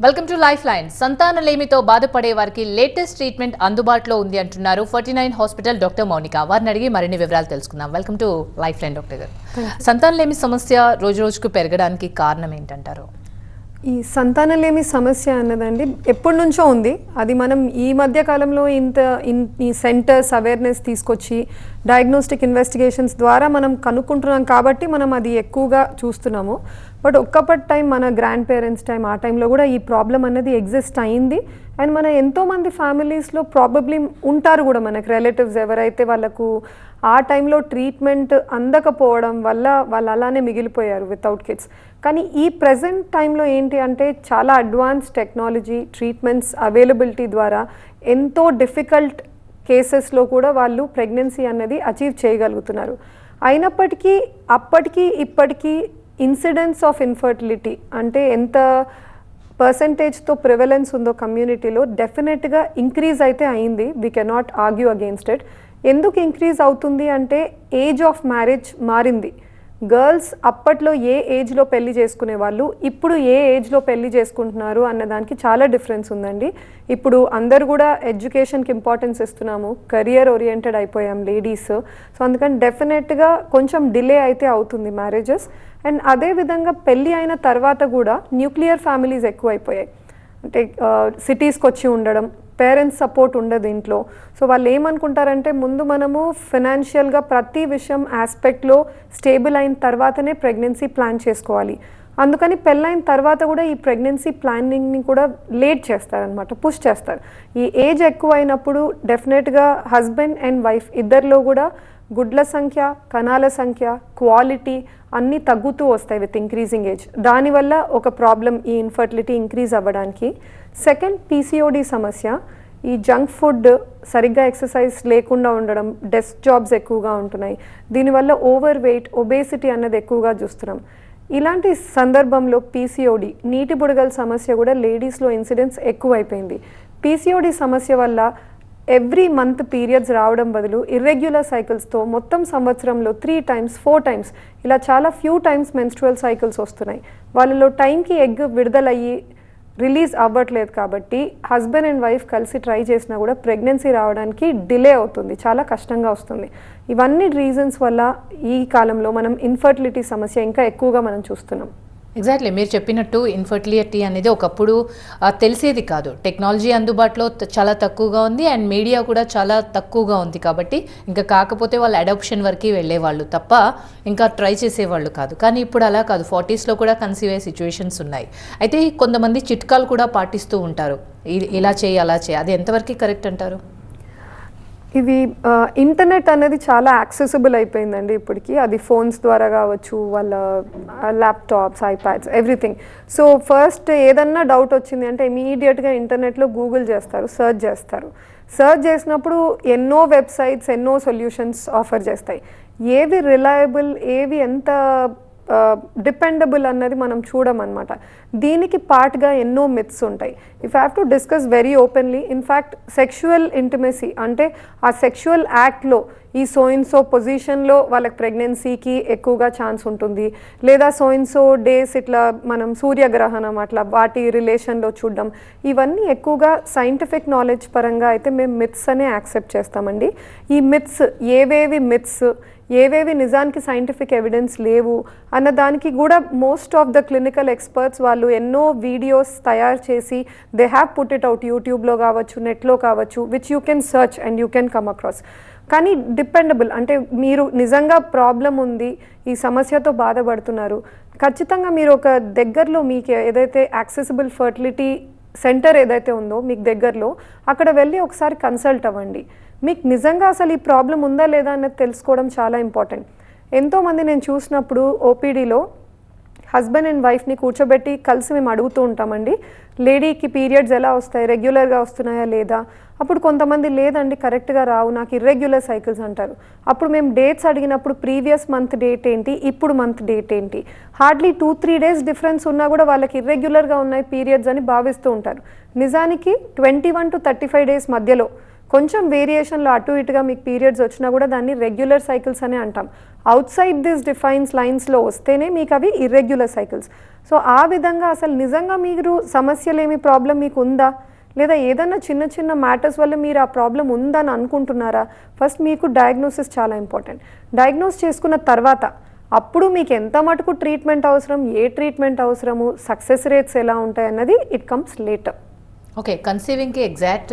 Welcome to life line. సంతానలేమితో బాధపడే వారికి లేటెస్ట్ ట్రీట్మెంట్ అందుబాటులో ఉంది అంటున్నారు 49 హాస్పిటల్ డాక్టర్ మౌనిక. వారిని అడిగి మరిన్ని వివరాలు తెలుసుకుందాం. Welcome to life line doctor గారు. సంతానలేమి సమస్య రోజు రోజుకు పెరగడానికి కారణం ఏంటంటారు? ఈ సంతానలేమి సమస్య అన్నదండి ఎప్పటి నుంచో ఉంది. అది మనం ఈ మధ్య కాలంలో ఈ సెంటర్స్ అవేర్నెస్ తీసుకొచ్చి డయాగ్నోస్టిక్ ఇన్వెస్టిగేషన్స్ ద్వారా మనం కనుక్కుంటున్నాం కాబట్టి మనం అది ఎక్కువగా చూస్తున్నాము. బట్ ఒక్కప్పటి టైం మన గ్రాండ్ పేరెంట్స్ టైం ఆ టైంలో కూడా ఈ ప్రాబ్లం అనేది ఎగ్జిస్ట్ అయింది. అండ్ మన ఎంతోమంది ఫ్యామిలీస్లో ప్రాబబ్లీ ఉంటారు కూడా మనకు రిలేటివ్స్ ఎవరైతే వాళ్ళకు ఆ టైంలో ట్రీట్మెంట్ అందకపోవడం వల్ల వాళ్ళు అలానే మిగిలిపోయారు వితౌట్ కిడ్స్. కానీ ఈ ప్రజెంట్ టైంలో ఏంటి అంటే చాలా అడ్వాన్స్ టెక్నాలజీ ట్రీట్మెంట్స్ అవైలబిలిటీ ద్వారా ఎంతో డిఫికల్ట్ కేసెస్లో కూడా వాళ్ళు ప్రెగ్నెన్సీ అన్నది అచీవ్ చేయగలుగుతున్నారు. అయినప్పటికీ అప్పటికి ఇప్పటికీ ఇన్సిడెన్స్ ఆఫ్ ఇన్ఫర్టిలిటీ అంటే ఎంత పర్సంటేజ్తో ప్రివలెన్స్ ఉందో కమ్యూనిటీలో డెఫినెట్గా ఇంక్రీజ్ అయితే అయింది. We cannot argue against it. ఎందుకు ఇంక్రీజ్ అవుతుంది అంటే ఏజ్ ఆఫ్ మ్యారేజ్ మారింది. గర్ల్స్ అప్పట్లో ఏ ఏజ్లో పెళ్లి చేసుకునే వాళ్ళు ఇప్పుడు ఏ ఏజ్లో పెళ్లి చేసుకుంటున్నారు అన్నదానికి చాలా డిఫరెన్స్ ఉందండి. ఇప్పుడు అందరు కూడా ఎడ్యుకేషన్కి ఇంపార్టెన్స్ ఇస్తున్నాము, కెరియర్ ఓరియంటెడ్ అయిపోయాం లేడీస్. సో అందుకని డెఫినెట్గా కొంచెం డిలే అయితే అవుతుంది మ్యారేజెస్. అండ్ అదేవిధంగా పెళ్ళి అయిన తర్వాత కూడా న్యూక్లియర్ ఫ్యామిలీస్ ఎక్కువైపోయాయి. అంటే సిటీస్కి వచ్చి ఉండడం, పేరెంట్స్ సపోర్ట్ ఉండదు ఇంట్లో. సో వాళ్ళు ఏమనుకుంటారంటే ముందు మనము ఫినాన్షియల్గా ప్రతి విషయం ఆస్పెక్ట్లో స్టేబుల్ అయిన తర్వాతనే ప్రెగ్నెన్సీ ప్లాన్ చేసుకోవాలి. అందుకని పెళ్ళైన తర్వాత కూడా ఈ ప్రెగ్నెన్సీ ప్లానింగ్ని కూడా లేట్ చేస్తారనమాట, పుష్ చేస్తారు. ఈ ఏజ్ ఎక్కువైనప్పుడు డెఫినెట్గా హస్బెండ్ అండ్ వైఫ్ ఇద్దరిలో కూడా గుడ్ల సంఖ్య, కణాల సంఖ్య, క్వాలిటీ అన్నీ తగ్గుతూ వస్తాయి విత్ ఇంక్రీజింగ్ ఏజ్. దానివల్ల ఒక ప్రాబ్లం ఈ ఇన్ఫర్టిలిటీ ఇంక్రీజ్ అవ్వడానికి. సెకండ్, పీసీఓడి సమస్య. ఈ జంక్ ఫుడ్, సరిగ్గా ఎక్సర్సైజ్ లేకుండా ఉండడం, డెస్క్ జాబ్స్ ఎక్కువగా ఉంటున్నాయి. దీనివల్ల ఓవర్ వెయిట్, ఒబేసిటీ అన్నది ఎక్కువగా చూస్తున్నాం. ఇలాంటి సందర్భంలో పీసీఓడి, నీటి బుడగల సమస్య కూడా లేడీస్లో ఇన్సిడెన్స్ ఎక్కువైపోయింది. పీసీఓడి సమస్య వల్ల ఎవ్రీ మంత్ పీరియడ్స్ రావడం బదులు ఇర్రెగ్యులర్ సైకిల్స్తో మొత్తం సంవత్సరంలో 3 times 4 times ఇలా చాలా ఫ్యూ టైమ్స్ మెన్స్ట్రువల్ సైకిల్స్ వస్తున్నాయి. వాళ్ళలో టైంకి ఎగ్ విడుదలయ్యి రిలీజ్ అవ్వట్లేదు కాబట్టి హస్బెండ్ అండ్ వైఫ్ కలిసి ట్రై చేసినా కూడా ప్రెగ్నెన్సీ రావడానికి డిలే అవుతుంది, చాలా కష్టంగా వస్తుంది. ఇవన్నీ రీజన్స్ వల్ల ఈ కాలంలో మనం ఇన్ఫర్టిలిటీ సమస్య ఇంకా ఎక్కువగా మనం చూస్తున్నాం. ఎగ్జాక్ట్లీ, మీరు చెప్పినట్టు ఇన్ఫర్టిలిటీ అనేది ఒకప్పుడు తెలిసేది కాదు. టెక్నాలజీ అందుబాటులో చాలా తక్కువగా ఉంది అండ్ మీడియా కూడా చాలా తక్కువగా ఉంది కాబట్టి ఇంకా కాకపోతే వాళ్ళు అడాప్షన్ వరకు వెళ్ళేవాళ్ళు తప్ప ఇంకా ట్రై చేసేవాళ్ళు కాదు. కానీ ఇప్పుడు అలా కాదు, 40sలో కూడా కన్సీవ్ అయ్యే సిచ్యువేషన్స్ ఉన్నాయి. అయితే కొంతమంది చిట్కాలు కూడా పాటిస్తూ ఉంటారు, ఇలా చేయి అలా చేయి. అది ఎంతవరకు కరెక్ట్ అంటారు? ఇవి ఇంటర్నెట్ అనేది చాలా యాక్సెసిబుల్ అయిపోయిందండి ఇప్పటికీ. అది ఫోన్స్ ద్వారా కావచ్చు, వాళ్ళ laptops, iPads, everything. So first ఏదన్నా డౌట్ వచ్చింది అంటే ఇమీడియట్గా ఇంటర్నెట్లో గూగుల్ చేస్తారు, సర్చ్ చేస్తారు. సర్చ్ చేసినప్పుడు ఎన్నో వెబ్సైట్స్ ఎన్నో సొల్యూషన్స్ ఆఫర్ చేస్తాయి. ఏవి రిలయబుల్, ఏవి ఎంత డిపెండబుల్ అన్నది మనం చూడమన్నమాట. దీనికి పార్ట్గా ఎన్నో మిత్స్ ఉంటాయి. If have to discuss very openly, in fact sexual intimacy అంటే ఆ సెక్షువల్ యాక్ట్లో ఈ సో పొజిషన్లో వాళ్ళకి ప్రెగ్నెన్సీకి ఎక్కువగా ఛాన్స్ ఉంటుంది, లేదా సో డేస్ ఇట్లా మనం సూర్యగ్రహణం అట్లా వాటి రిలేషన్లో చూడడం, ఇవన్నీ ఎక్కువగా సైంటిఫిక్ నాలెడ్జ్ పరంగా అయితే మేము మిత్స్ అనే యాక్సెప్ట్ చేస్తామండి. ఈ మిత్స్ ఏవేవి నిజానికి సైంటిఫిక్ ఎవిడెన్స్ లేవు అన్న దానికి కూడా most of the clinical experts వాళ్ళు ఎన్నో వీడియోస్ తయారు చేసి they have put it out, యూట్యూబ్లో కావచ్చు, నెట్లో కావచ్చు, which you can search and you can come across. కానీ డిపెండబుల్ అంటే మీరు నిజంగా ప్రాబ్లం ఉంది, ఈ సమస్యతో బాధపడుతున్నారు, ఖచ్చితంగా మీరు ఒక దగ్గరలో మీకు ఏదైతే యాక్సెసిబుల్ ఫర్టిలిటీ సెంటర్ ఏదైతే ఉందో మీకు దగ్గరలో అక్కడ వెళ్ళి ఒకసారి కన్సల్ట్ అవ్వండి. మీకు నిజంగా అసలు ఈ ప్రాబ్లం ఉందా లేదా అన్నది తెలుసుకోవడం చాలా ఇంపార్టెంట్. ఎంతోమంది నేను చూసినప్పుడు ఓపీడీలో హస్బెండ్ అండ్ వైఫ్ని కూర్చోబెట్టి కలిసి మేము అడుగుతూ ఉంటామండి, లేడీకి పీరియడ్స్ ఎలా వస్తాయి, రెగ్యులర్గా వస్తున్నాయా లేదా. అప్పుడు కొంతమంది లేదండి కరెక్ట్గా రావు, నాకు ఇర్రెగ్యులర్ సైకిల్స్ అంటారు. అప్పుడు మేము డేట్స్ అడిగినప్పుడు ప్రీవియస్ మంత్ డేట్ ఏంటి, ఇప్పుడు మంత్ డేట్ ఏంటి, హార్డ్లీ 2-3 days డిఫరెన్స్ ఉన్నా కూడా వాళ్ళకి ఇర్రెగ్యులర్గా ఉన్నాయి పీరియడ్స్ అని భావిస్తూ ఉంటారు. నిజానికి 21 to 35 days మధ్యలో కొంచెం వేరియేషన్లో అటు ఇటుగా మీకు పీరియడ్స్ వచ్చినా కూడా దాన్ని రెగ్యులర్ సైకిల్స్ అనే అంటాం. అవుట్ సైడ్ దిస్ డిఫైన్స్ లైన్స్లో వస్తేనే మీకు అవి ఇర్రెగ్యులర్ సైకిల్స్. సో ఆ విధంగా అసలు నిజంగా మీరు సమస్యలేమి ప్రాబ్లం మీకు ఉందా, లేదా ఏదైనా చిన్న చిన్న మ్యాటర్స్ వల్ల మీరు ఆ ప్రాబ్లం ఉందని అనుకుంటున్నారా? ఫస్ట్ మీకు డయాగ్నోసిస్ చాలా ఇంపార్టెంట్. డయాగ్నోస్ చేసుకున్న తర్వాత అప్పుడు మీకు ఎంత మటుకు ట్రీట్మెంట్ అవసరం, ఏ ట్రీట్మెంట్ అవసరము, సక్సెస్ రేట్స్ ఎలా ఉంటాయి అన్నది ఇట్ కమ్స్ లేటర్. ఓకే, కన్సీవింగ్కి ఎగ్జాక్ట్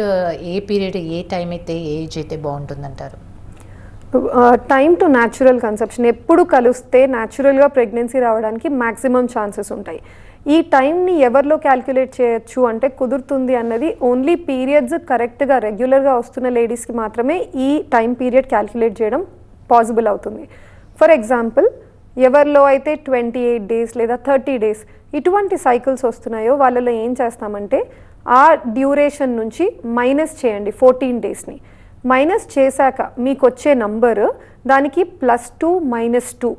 ఏ పీరియడ్, ఏ టైం అయితే, ఏ ఏజ్ అయితే బాగుంటుందంటారు? టైమ్ టు న్యాచురల్ కన్సెప్షన్ ఎప్పుడు కలిస్తే న్యాచురల్గా ప్రెగ్నెన్సీ రావడానికి మ్యాక్సిమం ఛాన్సెస్ ఉంటాయి. ఈ టైంని ఎవరిలో క్యాల్కులేట్ చేయొచ్చు అంటే కుదురుతుంది అన్నది ఓన్లీ పీరియడ్స్ కరెక్ట్గా రెగ్యులర్గా వస్తున్న లేడీస్కి మాత్రమే ఈ టైం పీరియడ్ క్యాల్కులేట్ చేయడం పాసిబుల్ అవుతుంది. ఫర్ ఎగ్జాంపుల్, ఎవరిలో అయితే 28 డేస్ లేదా 30 డేస్ ఇటువంటి సైకిల్స్ వస్తున్నాయో వాళ్ళలో ఏం చేస్తామంటే ఆ డ్యూరేషన్ నుంచి మైనస్ చేయండి 14 డేస్ని. మైనస్ చేశాక మీకు వచ్చే నంబరు దానికి +2 -2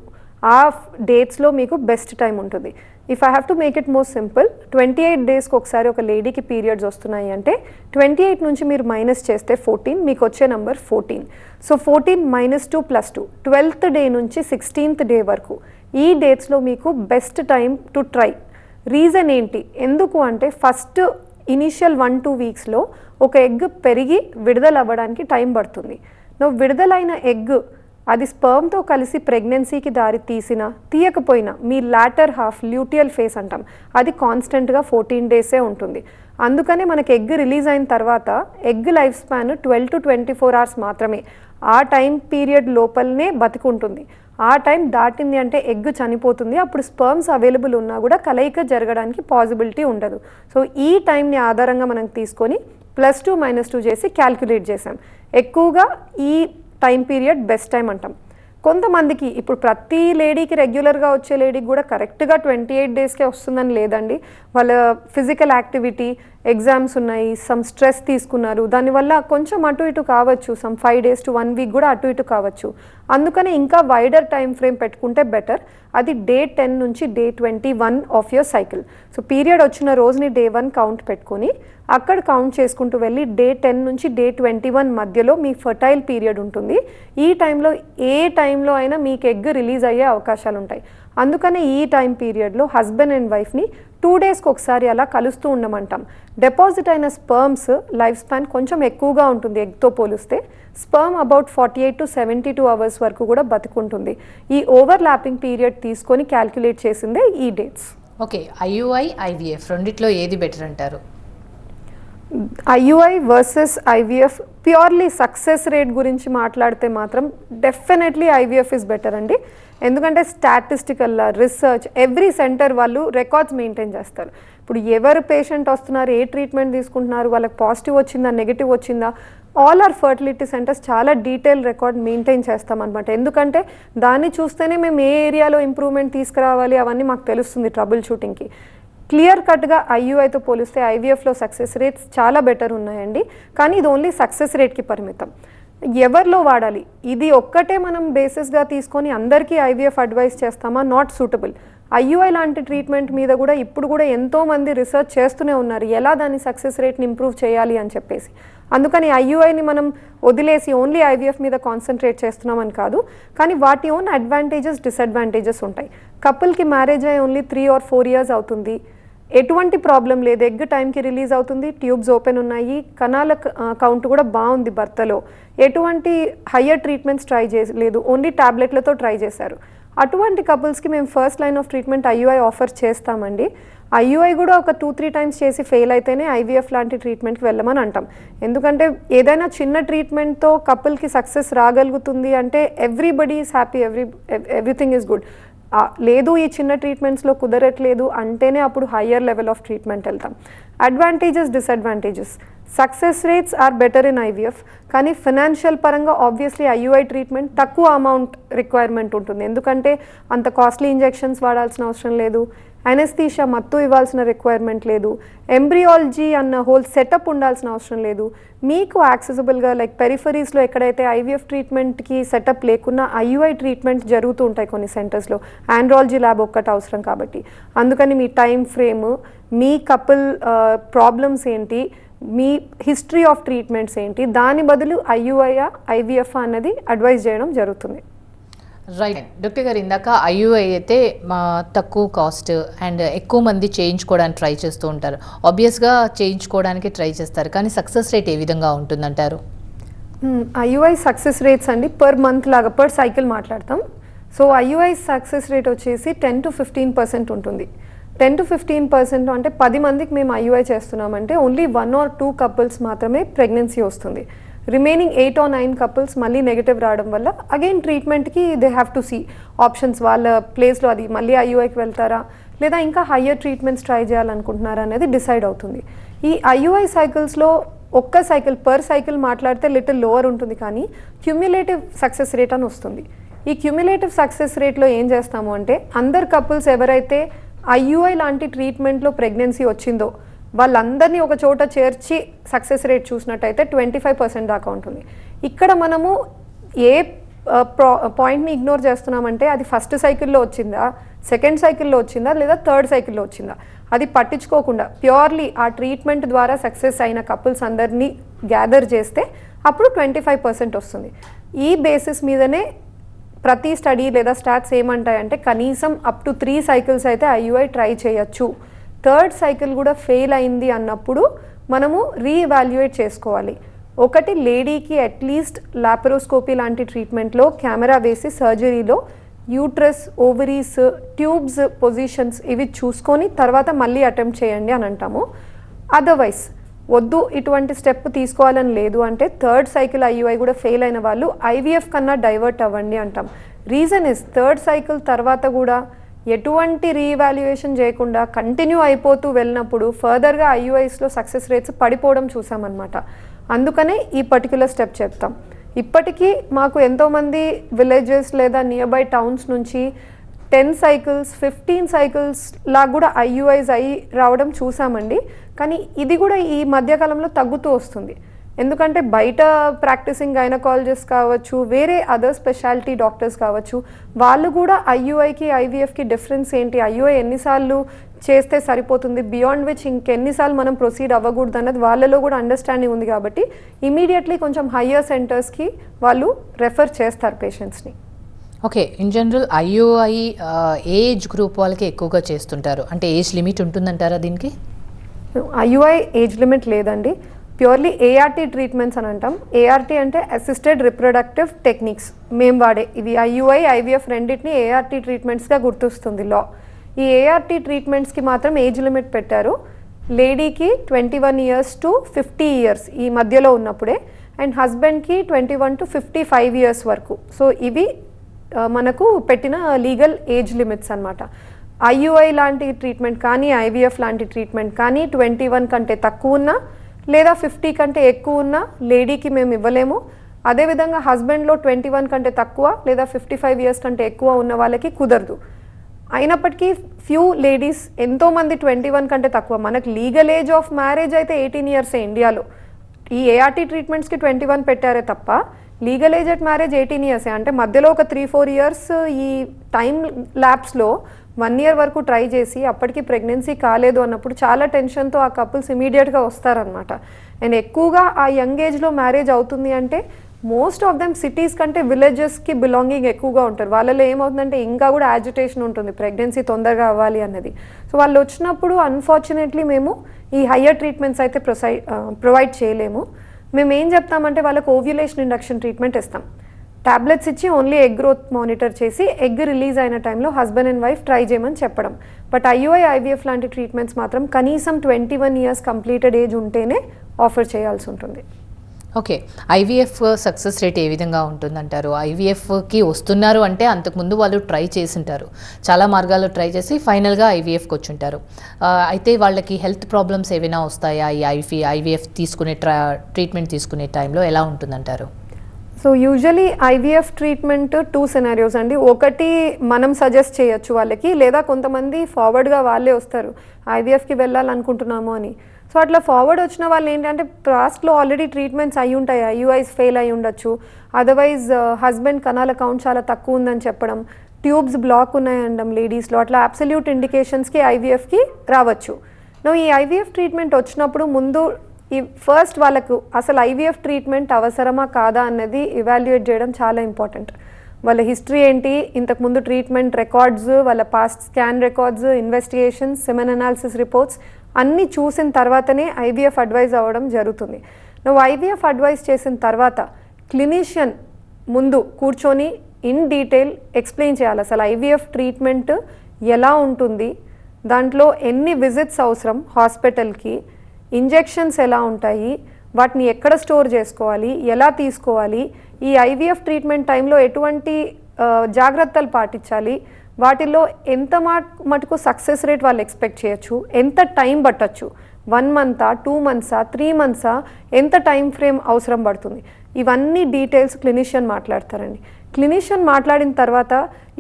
ఆ డేట్స్లో మీకు బెస్ట్ టైం ఉంటుంది. If I have to make it more simple, 28 డేస్కి ఒకసారి ఒక లేడీకి పీరియడ్స్ వస్తున్నాయి అంటే 28 నుంచి మీరు మైనస్ చేస్తే 14, మీకు వచ్చే నంబర్ 14. సో 14 -2 +2, 12th డే నుంచి 16th డే వరకు ఈ డేట్స్లో మీకు best time to try. Reason ఏంటి? ఎందుకు అంటే ఫస్ట్ ఇనీషియల్ 1-2 వీక్స్లో ఒక ఎగ్ పెరిగి విడుదల అవ్వడానికి టైం పడుతుంది. నువ్వు విడుదలైన ఎగ్ అది స్పర్మ్తో కలిసి ప్రెగ్నెన్సీకి దారి తీయకపోయినా మీ లాటర్ హాఫ్ ల్యూటియల్ ఫేస్ అంటాం, అది కాన్స్టెంట్గా 14 డేసే ఉంటుంది. అందుకనే మనకి ఎగ్ రిలీజ్ అయిన తర్వాత egg life span 12 to 24 hours మాత్రమే. ఆ టైం పీరియడ్ లోపలనే బతికుంటుంది. ఆ టైం దాటింది అంటే ఎగ్ చనిపోతుంది. అప్పుడు స్పర్మ్స్ అవైలబుల్ ఉన్నా కూడా కలయిక జరగడానికి పాసిబిలిటీ ఉండదు. సో ఈ టైంని ఆధారంగా మనం తీసుకొని +2 -2 చేసి క్యాల్కులేట్ చేసాం. ఎక్కువగా ఈ టైం పీరియడ్ బెస్ట్ టైం అంటాం. కొంతమందికి ఇప్పుడు ప్రతి లేడీకి రెగ్యులర్గా వచ్చే లేడీకి కూడా కరెక్ట్గా 28 డేస్కే వస్తుందని లేదండి. వాళ్ళ ఫిజికల్ యాక్టివిటీ, ఎగ్జామ్స్ ఉన్నాయి, సమ్ స్ట్రెస్ తీసుకున్నారు, దానివల్ల కొంచెం అటు ఇటు కావచ్చు. సమ్ 5 days to 1 week కూడా అటు ఇటు కావచ్చు. అందుకని ఇంకా వైడర్ టైం ఫ్రేమ్ పెట్టుకుంటే బెటర్. అది డే 10 నుంచి day 21 of your cycle. So period వచ్చిన రోజుని డే 1 కౌంట్ పెట్టుకొని అక్కడ కౌంట్ చేసుకుంటూ వెళ్ళి డే 10 నుంచి డే 21 మధ్యలో మీ ఫర్టైల్ పీరియడ్ ఉంటుంది. ఈ టైంలో ఏ టైంలో అయినా మీకు ఎగ్ రిలీజ్ అయ్యే అవకాశాలు ఉంటాయి. అందుకనే ఈ టైం పీరియడ్లో హస్బెండ్ అండ్ వైఫ్ని 2 డేస్కి ఒకసారి అలా కలుస్తూ ఉండమంటాం. డిపాజిట్ అయిన స్పర్మ్స్ లైఫ్ స్పాన్ కొంచెం ఎక్కువగా ఉంటుంది ఎగ్తో పోలిస్తే. స్పర్మ్ అబౌట్ 48 to 72 అవర్స్ వరకు కూడా బతుకుంటుంది. ఈ ఓవర్లాపింగ్ పీరియడ్ తీసుకొని క్యాల్కులేట్ చేసిందే ఈ డేట్స్. ఓకే, IUI, IVF రెండిట్లో ఏది బెటర్ అంటారు? IUI versus IVF purely success rate గురించి మాట్లాడితే మాత్రం డెఫినెట్లీ IVF ఇస్ బెటర్ అండి. ఎందుకంటే స్టాటిస్టికల్ రీసెర్చ్ ఎవ్రీ సెంటర్ వాళ్ళు రికార్డ్స్ మెయింటైన్ చేస్తారు. ఇప్పుడు ఎవరు పేషెంట్ వస్తున్నారు, ఏ ట్రీట్మెంట్ తీసుకుంటున్నారు, వాళ్ళకి పాజిటివ్ వచ్చిందా, నెగిటివ్ వచ్చిందా, ఆల్ ఆర్ ఫర్టిలిటీ సెంటర్స్ చాలా డీటెయిల్ రికార్డ్ మెయింటైన్ చేస్తామన్నమాట. ఎందుకంటే దాన్ని చూస్తేనే మేము ఏ ఏరియాలో ఇంప్రూవ్మెంట్ తీసుకురావాలి అవన్నీ మాకు తెలుస్తుంది ట్రబుల్ షూటింగ్కి. క్లియర్ కట్గా IUIతో పోలిస్తే IVFలో సక్సెస్ రేట్స్ చాలా బెటర్ ఉన్నాయండి. కానీ ఇది ఓన్లీ సక్సెస్ రేట్కి పరిమితం. ఎవరిలో వాడాలి ఇది ఒక్కటే మనం బేసిస్గా తీసుకొని అందరికీ IVF అడ్వైస్ చేస్తామా? Not suitable. IUI లాంటి ట్రీట్మెంట్ మీద కూడా ఇప్పుడు కూడా ఎంతోమంది రీసెర్చ్ చేస్తూనే ఉన్నారు, ఎలా దాని సక్సెస్ రేట్ని ఇంప్రూవ్ చేయాలి అని చెప్పేసి. అందుకని IUIని మనం వదిలేసి ఓన్లీ IVF మీద కాన్సన్ట్రేట్ చేస్తున్నామని కాదు, కానీ వాటి ఓన్ అడ్వాంటేజెస్, డిసడ్వాంటేజెస్ ఉంటాయి. కపుల్కి మ్యారేజ్ అయ్యి ఓన్లీ 3 or 4 years అవుతుంది, ఎటువంటి ప్రాబ్లం లేదు, ఎగ్ టైంకి రిలీజ్ అవుతుంది, ట్యూబ్స్ ఓపెన్ ఉన్నాయి, కణాల కౌంట్ కూడా బాగుంది భర్తలో, ఎటువంటి హయ్యర్ ట్రీట్మెంట్స్ ట్రై చేయలేదు, ఓన్లీ ట్యాబ్లెట్లతో ట్రై చేశారు. అటువంటి కపుల్స్కి మేము first line of treatment IUI offer చేస్తామండి. IUI కూడా ఒక 2-3 times చేసి ఫెయిల్ అయితేనే IVF లాంటి ట్రీట్మెంట్కి వెళ్ళమని అంటాం. ఎందుకంటే ఏదైనా చిన్న ట్రీట్మెంట్తో కపుల్కి సక్సెస్ రాగలుగుతుంది అంటే everybody is happy, everything is good. లేదు ఈ చిన్న ట్రీట్మెంట్స్లో కుదరట్లేదు అంటేనే అప్పుడు హయ్యర్ లెవెల్ ఆఫ్ ట్రీట్మెంట్ వెళ్తాం. Advantages, disadvantages. Success rates are better in IVF, కానీ ఫినాన్షియల్ పరంగా ఆబ్వియస్లీ IUI ట్రీట్మెంట్ తక్కువ అమౌంట్ రిక్వైర్మెంట్ ఉంటుంది. ఎందుకంటే అంత కాస్ట్లీ ఇంజెక్షన్స్ వాడాల్సిన అవసరం లేదు, అనెస్థీషియా మత్తు ఇవ్వాల్సిన రిక్వైర్మెంట్ లేదు, ఎంబ్రియాలజీ అన్న హోల్ సెటప్ ఉండాల్సిన అవసరం లేదు. మీకు యాక్సెసిబుల్గా లైక్ పెరిఫరీస్లో ఎక్కడైతే IVF ట్రీట్మెంట్కి సెటప్ లేకున్నా IUI ట్రీట్మెంట్ జరుగుతూ ఉంటాయి కొన్ని సెంటర్స్లో. ఆండ్రాలజీ ల్యాబ్ ఒక్కటి అవసరం కాబట్టి. అందుకని మీ టైం ఫ్రేమ్, మీ కపుల్ ప్రాబ్లమ్స్ ఏంటి, మీ హిస్టరీ ఆఫ్ ట్రీట్మెంట్స్ ఏంటి, దాని బదులు ఐయుఐయా ఐవీఎఫ్ అన్నది అడ్వైజ్ చేయడం జరుగుతుంది. రైట్ డాక్టర్ గారు, ఇందాక ఐయుఐ అయితే తక్కువ కాస్ట్ అండ్ ఎక్కువ మంది చేయించుకోవడానికి ట్రై చేస్తూ ఉంటారు. ఆబ్వియస్గా చేయించుకోవడానికి ట్రై చేస్తారు, కానీ సక్సెస్ రేట్ ఏ విధంగా ఉంటుందంటారు? ఐయుఐ సక్సెస్ రేట్స్ అండి పర్ మంత్ లాగా పర్ సైకిల్ మాట్లాడతాం. సో ఐయుఐ సక్సెస్ రేట్ వచ్చేసి 10 to 15% ఉంటుంది. 10 to 15% అంటే 10 మందికి మేము ఐయుఐ చేస్తున్నామంటే ఓన్లీ 1 or 2 కపుల్స్ మాత్రమే ప్రెగ్నెన్సీ వస్తుంది. రిమైనింగ్ 8 or 9 కపుల్స్ మళ్ళీ నెగిటివ్ రావడం వల్ల అగైన్ ట్రీట్మెంట్కి they have to see options. వాళ్ళ ప్లేస్లో అది మళ్ళీ ఐయుఐకి వెళ్తారా లేదా ఇంకా హయ్యర్ ట్రీట్మెంట్స్ ట్రై చేయాలనుకుంటున్నారా అనేది డిసైడ్ అవుతుంది. ఈ ఐయుఐ సైకిల్స్లో ఒక్క సైకిల్ పర్ సైకిల్ మాట్లాడితే లిటిల్ లోవర్ ఉంటుంది, కానీ క్యుమ్యులేటివ్ సక్సెస్ రేట్ అని వస్తుంది. ఈ క్యుమ్యులేటివ్ సక్సెస్ రేట్లో ఏం చేస్తాము అంటే అందరు కపుల్స్ ఎవరైతే ఐయుఐ లాంటి ట్రీట్మెంట్లో ప్రెగ్నెన్సీ వచ్చిందో వాళ్ళందరినీ ఒక చోట చేర్చి సక్సెస్ రేట్ చూసినట్టయితే 25% దాకా ఉంటుంది. ఇక్కడ మనము ఏ పాయింట్ని ఇగ్నోర్ చేస్తున్నామంటే అది ఫస్ట్ సైకిల్లో వచ్చిందా, సెకండ్ సైకిల్లో వచ్చిందా లేదా థర్డ్ సైకిల్లో వచ్చిందా అది పట్టించుకోకుండా ప్యూర్లీ ఆ ట్రీట్మెంట్ ద్వారా సక్సెస్ అయిన కపుల్స్ అందరినీ గ్యాదర్ చేస్తే అప్పుడు 25% వస్తుంది. ఈ బేసిస్ మీదనే ప్రతి స్టడీ లేదా స్టాట్స్ ఏమంటాయంటే కనీసం అప్ టు 3 సైకిల్స్ అయితే ఐయుఐ ట్రై చేయొచ్చు. థర్డ్ సైకిల్ కూడా ఫెయిల్ అయింది అన్నప్పుడు మనము రీఎవాల్యుయేట్ చేసుకోవాలి. ఒకటి లేడీకి అట్లీస్ట్ లాపరోస్కోపీ లాంటి ట్రీట్మెంట్లో కెమెరా వేసి సర్జరీలో యూట్రస్, ఓవరీస్, ట్యూబ్స్ పొజిషన్స్ ఇవి చూసుకొని తర్వాత మళ్ళీ అటెంప్ట్ చేయండి అని అంటాము. అదర్వైజ్ వద్దు ఇటువంటి స్టెప్ తీసుకోవాలని లేదు అంటే థర్డ్ సైకిల్ ఐయుఐ కూడా ఫెయిల్ అయిన వాళ్ళు ఐవీఎఫ్ కన్నా డైవర్ట్ అవ్వండి అంటాం. రీజన్ ఇస్ థర్డ్ సైకిల్ తర్వాత కూడా ఎటువంటి రీవాల్యుయేషన్ చేయకుండా కంటిన్యూ అయిపోతూ వెళ్ళినప్పుడు ఫర్దర్గా ఐయుఐస్లో సక్సెస్ రేట్స్ పడిపోవడం చూసామన్నమాట. అందుకనే ఈ పర్టికులర్ స్టెప్ చెప్తాం. ఇప్పటికీ మాకు ఎంతోమంది విలేజెస్ లేదా నియర్ బై టౌన్స్ నుంచి 10 సైకిల్స్ 15 సైకిల్స్ లాగా కూడా ఐయుఐస్ అయ్యి రావడం చూసామండి. కానీ ఇది కూడా ఈ మధ్యకాలంలో తగ్గుతూ వస్తుంది. ఎందుకంటే బయట ప్రాక్టీసింగ్ గైనకాలజిస్ట్ కావచ్చు, వేరే అదర్ స్పెషాలిటీ డాక్టర్స్ కావచ్చు, వాళ్ళు కూడా ఐయుఐకి ఐవీఎఫ్కి డిఫరెన్స్ ఏంటి, ఐయుఐ ఎన్నిసార్లు చేస్తే సరిపోతుంది, బియాండ్ విచ్ ఇంకెన్నిసార్లు మనం ప్రొసీడ్ అవ్వకూడదు అన్నది వాళ్ళలో కూడా అండర్స్టాండింగ్ ఉంది. కాబట్టి ఇమీడియట్లీ కొంచెం హయ్యర్ సెంటర్స్కి వాళ్ళు రెఫర్ చేస్తారు పేషెంట్స్ని. Okay, in general IUI age group వాళ్ళకి ఎక్కువగా చేస్తుంటారు, అంటే ఏజ్ లిమిట్ ఉంటుందంటారా దీనికి? ఐయుఐ ఏజ్ లిమిట్ లేదండి. ప్యూర్లీ ఏఆర్టీ ట్రీట్మెంట్స్ అని అంటాం. ఏఆర్టీ అంటే అసిస్టెడ్ రిప్రొడక్టివ్ టెక్నిక్స్ మేము వాడే ఇవి ఐయుఐ ఐవీఎఫ్ రెండింటిని ఏఆర్టీ ట్రీట్మెంట్స్గా గుర్తిస్తుంది లా. ఈ ఏఆర్టీ ట్రీట్మెంట్స్కి మాత్రం ఏజ్ లిమిట్ పెట్టారు. లేడీకి 21 years to 50 years ఈ మధ్యలో ఉన్నప్పుడే, అండ్ హస్బెండ్కి 21 to 55 years వరకు. సో ఇవి మనకు పెట్టిన లీగల్ ఏజ్ లిమిట్స్ అనమాట. ఐయుఐ లాంటి ట్రీట్మెంట్ కానీ ఐవీఎఫ్ లాంటి ట్రీట్మెంట్ కానీ 21 కంటే తక్కువ ఉన్నా లేదా 50 కంటే ఎక్కువ ఉన్నా లేడీకి మేము ఇవ్వలేము. అదేవిధంగా హస్బెండ్లో 21 కంటే తక్కువ లేదా 55 years కంటే ఎక్కువ ఉన్న వాళ్ళకి కుదరదు. అయినప్పటికీ ఫ్యూ లేడీస్, ఎంతోమంది 21 కంటే తక్కువ, మనకు లీగల్ ఏజ్ ఆఫ్ మ్యారేజ్ అయితే 18 years ఇండియాలో. ఈ ఏఆర్టీ ట్రీట్మెంట్స్కి 21 పెట్టారే తప్ప legal age at marriage 18 years. అంటే మధ్యలో ఒక 3-4 years ఈ టైం ల్యాప్స్లో 1 year వరకు ట్రై చేసి అప్పటికి ప్రెగ్నెన్సీ కాలేదు అన్నప్పుడు చాలా టెన్షన్తో ఆ కపుల్స్ ఇమీడియట్గా వస్తారనమాట. అండ్ ఎక్కువగా ఆ యంగ్ ఏజ్లో మ్యారేజ్ అవుతుంది అంటే మోస్ట్ ఆఫ్ దెమ్ సిటీస్ కంటే విలేజెస్కి బిలాంగింగ్ ఎక్కువగా ఉంటారు. వాళ్ళలో ఏమవుతుందంటే ఇంకా కూడా యాజిటేషన్ ఉంటుంది ప్రెగ్నెన్సీ తొందరగా అవ్వాలి అన్నది. సో వాళ్ళు వచ్చినప్పుడు అన్ఫార్చునేట్లీ మేము ఈ హయ్యర్ ట్రీట్మెంట్స్ అయితే ప్రొవైడ్ చేయలేము. మేము ఏం చెప్తామంటే వాళ్ళకి ఓవ్యులేషన్ ఇండక్షన్ ట్రీట్మెంట్ ఇస్తాం. టాబ్లెట్స్ ఇచ్చి ఓన్లీ ఎగ్ గ్రోత్ మానిటర్ చేసి ఎగ్ రిలీజ్ అయిన టైంలో హస్బెండ్ అండ్ వైఫ్ ట్రై చేయమని చెప్పడం. బట్ ఐయుఐ ఐవీఎఫ్ లాంటి ట్రీట్మెంట్స్ మాత్రం కనీసం 21 years కంప్లీటెడ్ ఏజ్ ఉంటేనే ఆఫర్ చేయాల్సి ఉంటుంది. ఓకే, ఐవీఎఫ్ సక్సెస్ రేట్ ఏ విధంగా ఉంటుందంటారు? ఐవీఎఫ్కి వస్తున్నారు అంటే అంతకుముందు వాళ్ళు ట్రై చేసింటారు, చాలా మార్గాల్లో ట్రై చేసి ఫైనల్గా ఐవీఎఫ్కి వచ్చుంటారు. అయితే వాళ్ళకి హెల్త్ ప్రాబ్లమ్స్ ఏవైనా వస్తాయా ఈ ఐవీఎఫ్ తీసుకునే ట్రీట్మెంట్ తీసుకునే టైంలో ఎలా ఉంటుందంటారు? So usually IVF treatment 2 scenarios అండి. ఒకటి మనం సజెస్ట్ చేయొచ్చు వాళ్ళకి, లేదా కొంతమంది ఫార్వర్డ్గా వాళ్ళే వస్తారు ఐవీఎఫ్కి వెళ్ళాలనుకుంటున్నాము అని. సో అట్లా ఫార్వర్డ్ వచ్చిన వాళ్ళు ఏంటంటే పాస్ట్లో ఆల్రెడీ ట్రీట్మెంట్స్ అయి ఉంటాయి, ఐయుఐస్ ఫెయిల్ అయి ఉండొచ్చు, అదర్వైజ్ హస్బెండ్ కణాల కౌంట్ చాలా తక్కువ ఉందని చెప్పడం, ట్యూబ్స్ బ్లాక్ ఉన్నాయనడం లేడీస్లో, అట్లా అబ్సల్యూట్ ఇండికేషన్స్కి ఐవీఎఫ్కి రావచ్చు. ఈ ఐవీఎఫ్ ట్రీట్మెంట్ వచ్చినప్పుడు ముందు ఈ ఫస్ట్ వాళ్ళకు అసలు ఐవీఎఫ్ ట్రీట్మెంట్ అవసరమా కాదా అన్నది ఇవాల్యుయేట్ చేయడం చాలా ఇంపార్టెంట్. వాళ్ళ హిస్టరీ ఏంటి, ఇంతకుముందు ట్రీట్మెంట్ రికార్డ్స్, వాళ్ళ past scan records, investigations, semen analysis reports అన్నీ చూసిన తర్వాతనే ఐవీఎఫ్ అడ్వైజ్ అవ్వడం జరుగుతుంది. నువ్వు ఐవీఎఫ్ అడ్వైజ్ చేసిన తర్వాత క్లినిషియన్ ముందు కూర్చొని ఇన్ డీటెయిల్ ఎక్స్ప్లెయిన్ చేయాలి అసలు ఐవీఎఫ్ ట్రీట్మెంట్ ఎలా ఉంటుంది, దాంట్లో ఎన్ని విజిట్స్ అవసరం హాస్పిటల్కి, ఇంజెక్షన్స్ ఎలా ఉంటాయి, వాటిని ఎక్కడ స్టోర్ చేసుకోవాలి, ఎలా తీసుకోవాలి, ఈ ఐవీఎఫ్ ట్రీట్మెంట్ టైంలో ఎటువంటి జాగ్రత్తలు పాటించాలి, వాటిల్లో ఎంత మటుకు సక్సెస్ రేట్ వాళ్ళు ఎక్స్పెక్ట్ చేయొచ్చు, ఎంత టైం పట్టచ్చు, 1 month, 2 months, 3 months, ఎంత టైం ఫ్రేమ్ అవసరం పడుతుంది, ఇవన్నీ డీటెయిల్స్ క్లినిషియన్ మాట్లాడతారండి. క్లినిషియన్ మాట్లాడిన తర్వాత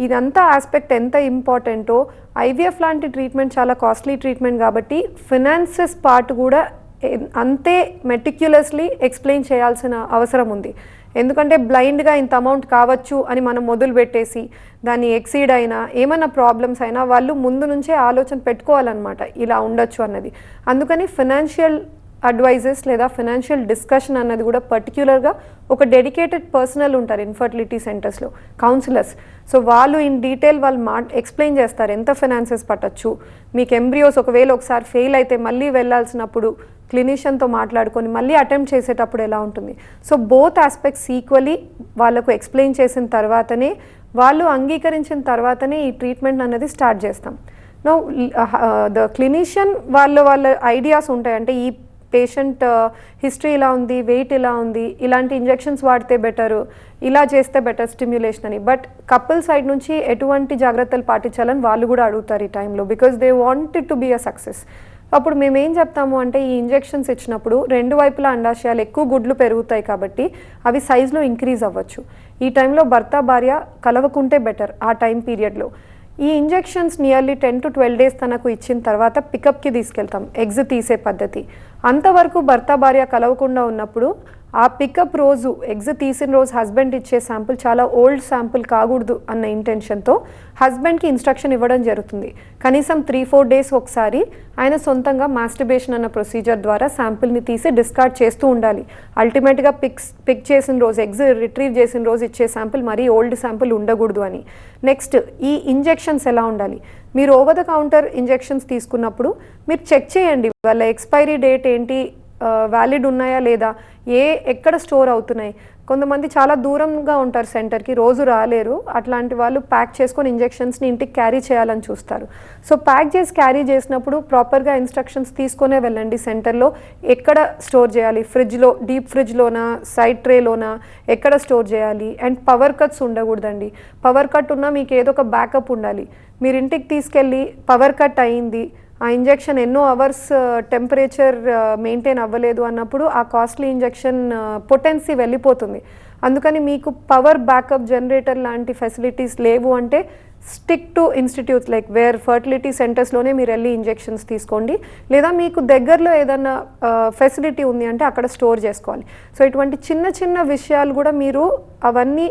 ఇదంతా ఆస్పెక్ట్ ఎంత ఇంపార్టెంటో, ఐవీఎఫ్ లాంటి ట్రీట్మెంట్ చాలా కాస్ట్లీ ట్రీట్మెంట్ కాబట్టి ఫినాన్సెస్ పార్ట్ కూడా అంతే మెటిక్యులస్లీ ఎక్స్ప్లెయిన్ చేయాల్సిన అవసరం ఉంది. ఎందుకంటే బ్లైండ్గా ఇంత అమౌంట్ కావచ్చు అని మనం మొదలు పెట్టేసి దాన్ని ఎక్సీడ్ అయినా ఏమైనా ప్రాబ్లమ్స్ అయినా వాళ్ళు ముందు నుంచే ఆలోచన పెట్టుకోవాలన్నమాట ఇలా ఉండొచ్చు అన్నది. అందుకని ఫినాన్షియల్ అడ్వైజెస్ లేదా ఫినాన్షియల్ డిస్కషన్ అన్నది కూడా పర్టిక్యులర్గా ఒక డెడికేటెడ్ పర్సనల్ ఉంటారు ఇన్ఫర్టిలిటీ సెంటర్స్లో, కౌన్సిలర్స్. సో వాళ్ళు ఇన్ డీటెయిల్ వాళ్ళు ఎక్స్ప్లెయిన్ చేస్తారు ఎంత ఫినాన్సెస్ పట్టచ్చు, మీకు ఎంబ్రియోస్ ఒకవేళ ఒకసారి ఫెయిల్ అయితే మళ్ళీ వెళ్ళాల్సినప్పుడు క్లినిషియన్తో మాట్లాడుకొని మళ్ళీ అటెంప్ట్ చేసేటప్పుడు ఎలా ఉంటుంది. సో బోత్ ఆస్పెక్ట్స్ ఈక్వలీ వాళ్ళకు ఎక్స్ప్లెయిన్ చేసిన తర్వాతనే, వాళ్ళు అంగీకరించిన తర్వాతనే ఈ ట్రీట్మెంట్ అనేది స్టార్ట్ చేస్తాం. నో ద క్లినిషియన్ వాళ్ళ ఐడియాస్ ఉంటాయి, అంటే ఈ పేషెంట్ హిస్టరీ ఇలా ఉంది, వెయిట్ ఇలా ఉంది, ఇలాంటి ఇంజెక్షన్స్ వాడితే బెటరు, ఇలా చేస్తే బెటర్ స్టిమ్యులేషన్ అని. బట్ కపుల్ సైడ్ నుంచి ఎటువంటి జాగ్రత్తలు పాటించాలని వాళ్ళు కూడా అడుగుతారు ఈ టైంలో, because they want it to be a success. అప్పుడు మేము ఏం చెప్తాము అంటే ఈ ఇంజెక్షన్స్ ఇచ్చినప్పుడు 2 వైపులా అండాశయాలు ఎక్కువ గుడ్లు పెరుగుతాయి కాబట్టి అవి సైజులో ఇంక్రీజ్ అవ్వచ్చు. ఈ టైంలో భర్త భార్య కలవకుంటే బెటర్ ఆ టైం పీరియడ్లో. ఈ ఇంజెక్షన్స్ నియర్లీ 10 to 12 days తనకు ఇచ్చిన తర్వాత పికప్కి తీసుకెళ్తాం, ఎగ్స్ తీసే పద్ధతి. అంతవరకు భర్త భార్య కలవకుండా ఉన్నప్పుడు ఆ పికప్ రోజు, ఎగ్స్ తీసిన రోజు హస్బెండ్ ఇచ్చే శాంపుల్ చాలా ఓల్డ్ శాంపుల్ కాకూడదు అన్న ఇంటెన్షన్తో హస్బెండ్కి ఇన్స్ట్రక్షన్ ఇవ్వడం జరుగుతుంది. కనీసం 3-4 days ఒకసారి ఆయన సొంతంగా మాస్టర్బేషన్ అన్న ప్రొసీజర్ ద్వారా శాంపుల్ని తీసి డిస్కార్డ్ చేస్తూ ఉండాలి. అల్టిమేట్గా పిక్ చేసిన రోజు, ఎగ్స్ రిట్రీవ్ చేసిన రోజు ఇచ్చే శాంపుల్ మరీ ఓల్డ్ శాంపుల్ ఉండకూడదు అని. నెక్స్ట్, ఈ ఇంజెక్షన్స్ ఎలా ఉండాలి, మీరు ఓవర్ ద కౌంటర్ ఇంజెక్షన్స్ తీసుకున్నప్పుడు మీరు చెక్ చేయండి వాళ్ళ ఎక్స్పైరీ డేట్ ఏంటి, వ్యాలిడ్ ఉన్నాయా లేదా, ఎక్కడ స్టోర్ అవుతున్నాయి. కొంతమంది చాలా దూరంగా ఉంటారు సెంటర్కి, రోజు రాలేరు, అట్లాంటి వాళ్ళు ప్యాక్ చేసుకొని ఇంజెక్షన్స్ని ఇంటికి క్యారీ చేయాలని చూస్తారు. సో ప్యాక్ చేసి క్యారీ చేసినప్పుడు ప్రాపర్గా ఇన్స్ట్రక్షన్స్ తీసుకునే వెళ్ళండి. సెంటర్లో ఎక్కడ స్టోర్ చేయాలి, ఫ్రిడ్జ్లో, డీప్ ఫ్రిడ్జ్లోనా, సైడ్ ట్రేలోనా, ఎక్కడ స్టోర్ చేయాలి. అండ్ పవర్ కట్స్ ఉండకూడదండి. పవర్ కట్ ఉన్నా మీకు ఏదో ఒక బ్యాకప్ ఉండాలి. మీరు ఇంటికి తీసుకెళ్ళి పవర్ కట్ అయింది, ఆ ఇంజెక్షన్ ఎన్నో అవర్స్ టెంపరేచర్ మెయింటైన్ అవ్వలేదు అన్నప్పుడు ఆ కాస్ట్లీ ఇంజెక్షన్ పొటెన్సీ వెళ్ళిపోతుంది. అందుకని మీకు పవర్ బ్యాకప్ జనరేటర్ లాంటి ఫెసిలిటీస్ లేవు అంటే stick to institutes like where fertility సెంటర్స్లోనే మీరు వెళ్ళి ఇంజెక్షన్స్ తీసుకోండి. లేదా మీకు దగ్గరలో ఏదైనా ఫెసిలిటీ ఉంది అంటే అక్కడ స్టోర్ చేసుకోవాలి. సో ఇటువంటి చిన్న చిన్న విషయాలు కూడా మీరు అవన్నీ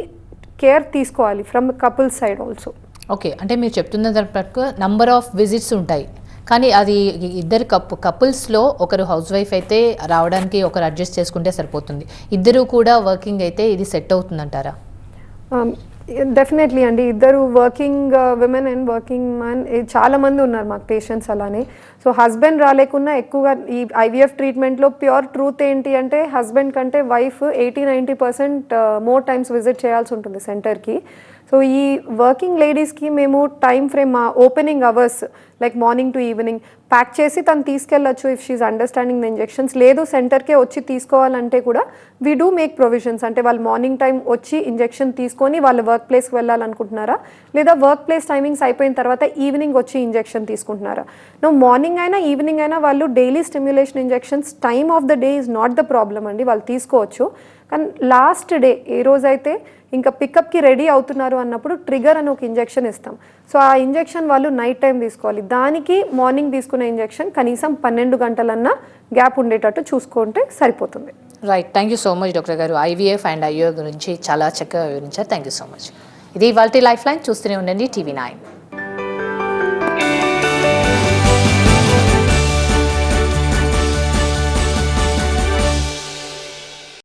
కేర్ తీసుకోవాలి from couple side also. Okay, అంటే మీరు చెప్తున్న దాని ప్రకారం నంబర్ ఆఫ్ విజిట్స్ ఉంటాయి, కానీ అది ఇద్దరు కపుల్స్లో ఒకరు హౌస్ వైఫ్ అయితే రావడానికి ఒకరు అడ్జస్ట్ చేసుకుంటే సరిపోతుంది. ఇద్దరు కూడా వర్కింగ్ అయితే ఇది సెట్ అవుతుందంటారా? డెఫినెట్లీ అండి. ఇద్దరు working women and working man చాలా మంది ఉన్నారు మాకు పేషెంట్స్ అలానే. సో హస్బెండ్ రాలేకున్నా ఎక్కువగా ఈ ఐవీఎఫ్ ట్రీట్మెంట్లో ప్యూర్ ట్రూత్ ఏంటి అంటే హస్బెండ్ కంటే వైఫ్ 80-90% మోర్ టైమ్స్ విజిట్ చేయాల్సి ఉంటుంది సెంటర్కి. సో ఈ వర్కింగ్ లేడీస్కి మేము టైం ఫ్రేమ్, మా opening hours like morning to evening pack చేసి తను తీసుకెళ్ళచ్చు if she's understanding the injections. లేదు సెంటర్కే వచ్చి తీసుకోవాలంటే కూడా వీ డూ మేక్ ప్రొవిజన్స్. అంటే వాళ్ళు మార్నింగ్ టైం వచ్చి ఇంజెక్షన్ తీసుకొని వాళ్ళ వర్క్ ప్లేస్కి వెళ్ళాలనుకుంటున్నారా, లేదా వర్క్ ప్లేస్ టైమింగ్స్ అయిపోయిన తర్వాత ఈవినింగ్ వచ్చి ఇంజెక్షన్ తీసుకుంటున్నారా. నో మార్నింగ్ అయినా ఈవినింగ్ అయినా వాళ్ళు daily stimulation injections time of the day is not the problem అండి, వాళ్ళు తీసుకోవచ్చు. కానీ లాస్ట్ డే ఏ రోజైతే ఇంకా పికప్కి రెడీ అవుతున్నారు అన్నప్పుడు ట్రిగర్ అని ఒక ఇంజెక్షన్ ఇస్తాం. సో ఆ ఇంజెక్షన్ వాళ్ళు నైట్ టైం తీసుకోవాలి. దానికి మార్నింగ్ తీసుకునే ఇంజెక్షన్ కనీసం 12 గంటలన్నా గ్యాప్ ఉండేటట్టు చూసుకుంటే సరిపోతుంది. Right, thank you so much doctor గారు. ఐవీఎఫ్ అండ్ ఐఓ గురించి చాలా చక్కగా వివరించారు. Thank you so much. ఇది ఇవాల్టి లైఫ్ లైన్. చూస్తూనే ఉండండి TV9.